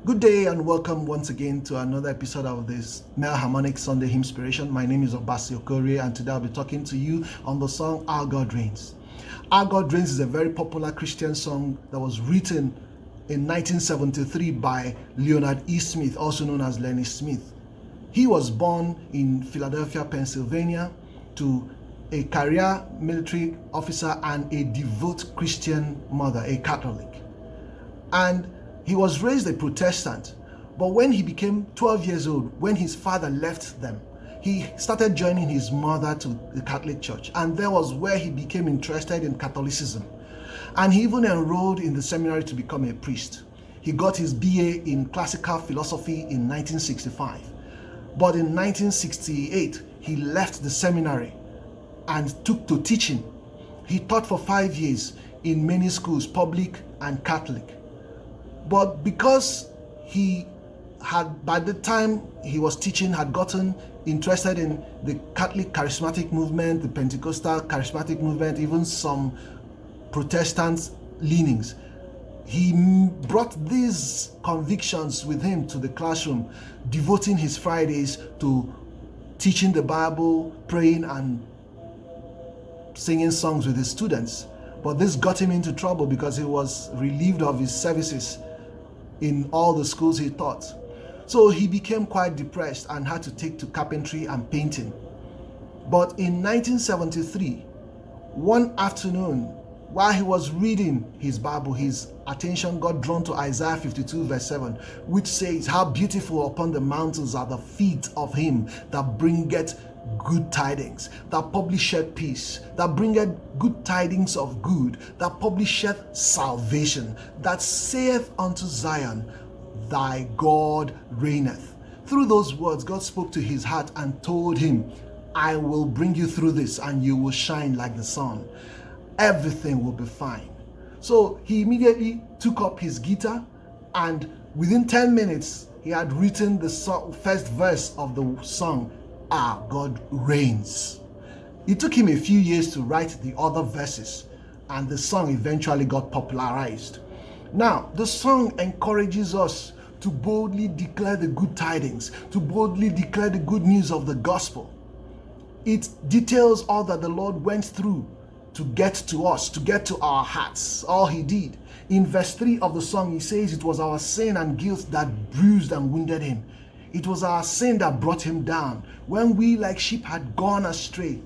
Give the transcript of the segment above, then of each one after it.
Good day and welcome once again to another episode of this Melharmonic Sunday Hymnspiration. My name is Obasi Okorie and today I'll be talking to you on the song Our God Reigns. Our God Reigns is a very popular Christian song that was written in 1973 by Leonard E. Smith, also known as Lenny Smith. He was born in Philadelphia, Pennsylvania to a career military officer and a devout Christian mother, a Catholic. And he was raised a Protestant, but when he became 12 years old, when his father left them, he started joining his mother to the Catholic Church, and there was where he became interested in Catholicism. And he even enrolled in the seminary to become a priest. He got his BA in classical philosophy in 1965, but in 1968, he left the seminary and took to teaching. He taught for 5 years in many schools, public and Catholic. But because he had, by the time he was teaching, had gotten interested in the Catholic charismatic movement, the Pentecostal charismatic movement, even some Protestant leanings, he brought these convictions with him to the classroom, devoting his Fridays to teaching the Bible, praying and singing songs with his students. But this got him into trouble because he was relieved of his services in all the schools he taught. So he became quite depressed and had to take to carpentry and painting. But in 1973, one afternoon, while he was reading his Bible, his attention got drawn to Isaiah 52 verse 7, which says, "How beautiful upon the mountains are the feet of him that bringeth good tidings, that publisheth peace, that bringeth good tidings of good, that publisheth salvation, that saith unto Zion, thy God reigneth." Through those words, God spoke to his heart and told him, "I will bring you through this and you will shine like the sun. Everything will be fine." So he immediately took up his guitar, and within 10 minutes, he had written the first verse of the song, Our God Reigns. It took him a few years to write the other verses, and the song eventually got popularized. Now, the song encourages us to boldly declare the good tidings, to boldly declare the good news of the gospel. It details all that the Lord went through to get to us, to get to our hearts, all he did. In verse 3 of the song, he says it was our sin and guilt that bruised and wounded him. It was our sin that brought him down. When we like sheep had gone astray,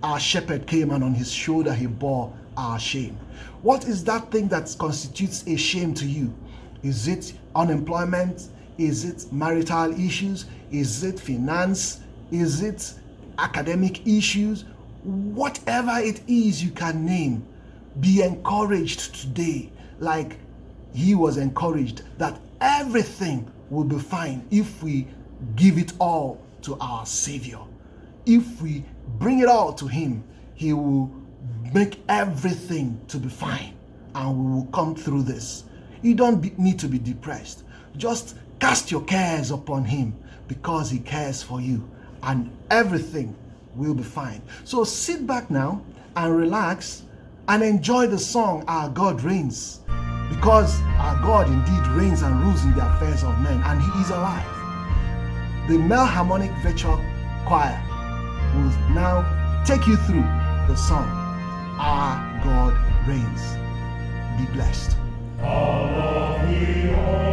our shepherd came and on his shoulder he bore our shame. What is that thing that constitutes a shame to you? Is it unemployment? Is it marital issues? Is it finance? Is it academic issues? Whatever it is you can name, be encouraged today like he was encouraged, that everything will be fine if we give it all to our Savior. If we bring it all to him, he will make everything to be fine and we will come through this. You don't need to be depressed. Just cast your cares upon him because he cares for you and everything will be fine. So sit back now and relax and enjoy the song Our God Reigns, because our God indeed reigns and rules in the affairs of men, and he is alive. The Melharmonic Virtual Choir will now take you through the song Our God Reigns. Be blessed. All of the